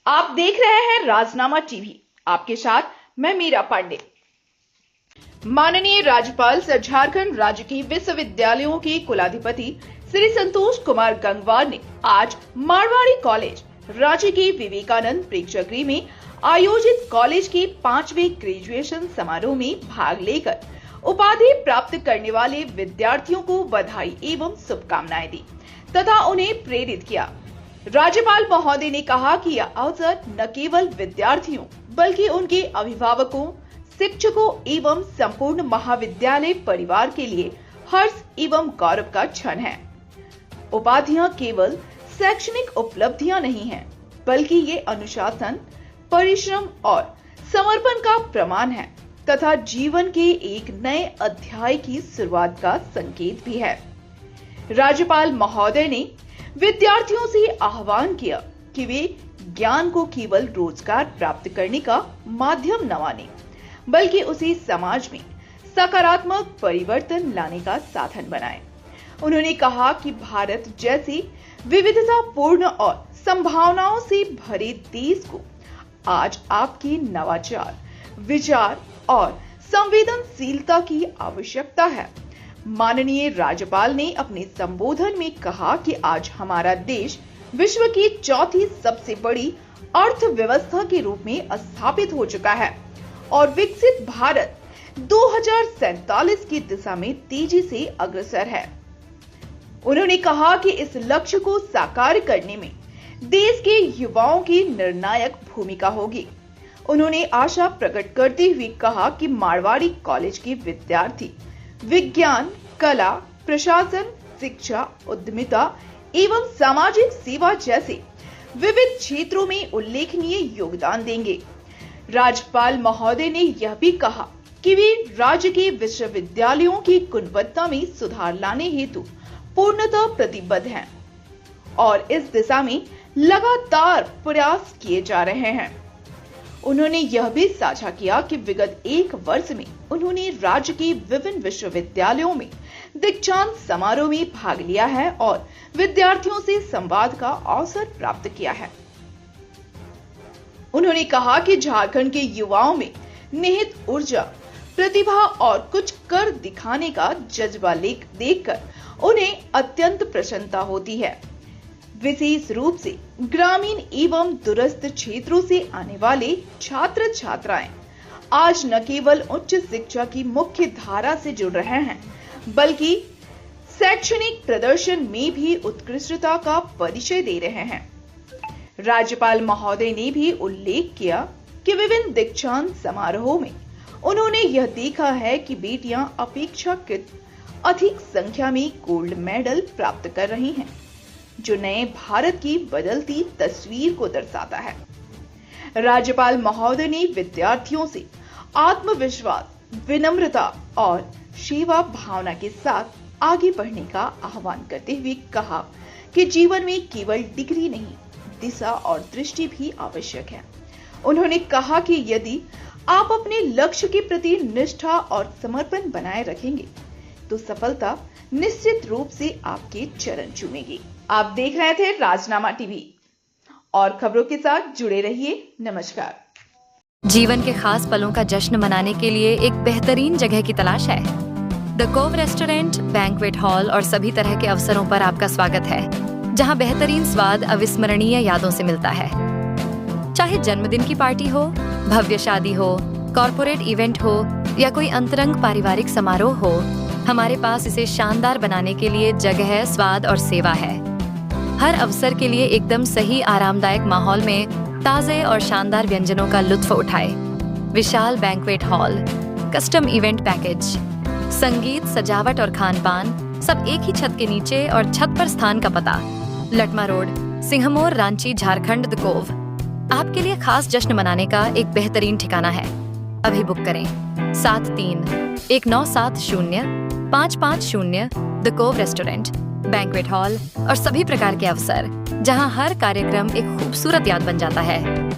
आप देख रहे हैं राजनामा टीवी। आपके साथ मैं मीरा पांडे। माननीय राज्यपाल सर झारखंड राज्य के विश्वविद्यालयों के कुलाधिपति श्री संतोष कुमार गंगवार ने आज मारवाड़ी कॉलेज रांची के विवेकानंद प्रेक्षागृह में आयोजित कॉलेज के 5वें ग्रेजुएशन समारोह में भाग लेकर उपाधि प्राप्त करने वाले विद्यार्थियों को बधाई एवं शुभकामनाएं दी तथा उन्हें प्रेरित किया। राज्यपाल महोदय ने कहा कि यह अवसर न केवल विद्यार्थियों बल्कि उनके अभिभावकों, शिक्षकों एवं संपूर्ण महाविद्यालय परिवार के लिए हर्ष एवं गौरव का क्षण है। उपाधियां केवल शैक्षणिक उपलब्धियां नहीं हैं, बल्कि ये अनुशासन, परिश्रम और समर्पण का प्रमाण है तथा जीवन के एक नए अध्याय की शुरुआत का संकेत भी है। राज्यपाल महोदय ने विद्यार्थियों से आह्वान किया कि वे ज्ञान को केवल रोजगार प्राप्त करने का माध्यम न माने, बल्कि उसे समाज में सकारात्मक परिवर्तन लाने का साधन बनाएं। उन्होंने कहा कि भारत जैसे विविधतापूर्ण और संभावनाओं से भरे देश को आज आपके नवाचार, विचार और संवेदनशीलता की आवश्यकता है। माननीय राज्यपाल ने अपने संबोधन में कहा कि आज हमारा देश विश्व की चौथी सबसे बड़ी अर्थव्यवस्था के रूप में स्थापित हो चुका है और विकसित भारत 2047 की दिशा में तेजी से अग्रसर है। उन्होंने कहा कि इस लक्ष्य को साकार करने में देश के युवाओं की निर्णायक भूमिका होगी। उन्होंने आशा प्रकट करते हुए कहा कि मारवाड़ी कॉलेज के विद्यार्थी विज्ञान, कला, प्रशासन, शिक्षा, उद्यमिता एवं सामाजिक सेवा जैसे विविध क्षेत्रों में उल्लेखनीय योगदान देंगे। राज्यपाल महोदय ने यह भी कहा कि वे राज्य के विश्वविद्यालयों की गुणवत्ता में सुधार लाने हेतु पूर्णतः प्रतिबद्ध हैं और इस दिशा में लगातार प्रयास किए जा रहे हैं। उन्होंने यह भी साझा किया कि विगत एक वर्ष में उन्होंने राज्य के विभिन्न विश्वविद्यालयों में दीक्षांत समारोह में भाग लिया है और विद्यार्थियों से संवाद का अवसर प्राप्त किया है। उन्होंने कहा कि झारखंड के युवाओं में निहित ऊर्जा, प्रतिभा और कुछ कर दिखाने का जज्बा देखकर उन्हें अत्यंत प्रसन्नता होती है। विशेष रूप से ग्रामीण एवं दूरस्थ क्षेत्रों से आने वाले छात्र छात्राएं आज न केवल उच्च शिक्षा की मुख्य धारा से जुड़ रहे हैं, बल्कि शैक्षणिक प्रदर्शन में भी उत्कृष्टता का परिचय दे रहे हैं। राज्यपाल महोदय ने भी उल्लेख किया कि विभिन्न दीक्षांत समारोहों में उन्होंने यह देखा है कि बेटियां अपेक्षाकृत अधिक संख्या में गोल्ड मेडल प्राप्त कर रही हैं, जो नए भारत की बदलती तस्वीर को दर्शाता है। राज्यपाल महोदय ने विद्यार्थियों से आत्मविश्वास, विनम्रता और सेवा भावना के साथ आगे बढ़ने का आह्वान करते हुए कहा कि जीवन में केवल डिग्री नहीं, दिशा और दृष्टि भी आवश्यक है। उन्होंने कहा कि यदि आप अपने लक्ष्य के प्रति निष्ठा और समर्पण बनाए रखेंगे तो सफलता निश्चित रूप से आपके चरण चूमेगी। आप देख रहे थे राजनामा टीवी और खबरों के साथ जुड़े रहिए। नमस्कार। जीवन के खास पलों का जश्न मनाने के लिए एक बेहतरीन जगह की तलाश है। The Cove restaurant, banquet hall और सभी तरह के अवसरों पर आपका स्वागत है, जहां बेहतरीन स्वाद अविस्मरणीय यादों से मिलता है। चाहे जन्मदिन की पार्टी हो, भव्य शादी हो, कॉर्पोरेट इवेंट हो या कोई अंतरंग पारिवारिक समारोह हो, हमारे पास इसे शानदार बनाने के लिए जगह, स्वाद और सेवा है। हर अवसर के लिए एकदम सही आरामदायक माहौल में ताजे और शानदार व्यंजनों का लुत्फ उठाए। विशाल banquet hall, custom event package, संगीत, सजावट और खान-पान सब एक ही छत के नीचे और छत पर स्थान का पता Latma road, Singhmore, Ranchi, Jharkhand. The Cove आपके लिए खास जश्न मनाने का एक बेहतरीन ठिकाना है। अभी बुक करें 7319705550। The Cove restaurant, banquet hall और सभी प्रकार के अवसर, जहां हर कार्यक्रम एक खूबसूरत याद बन जाता है।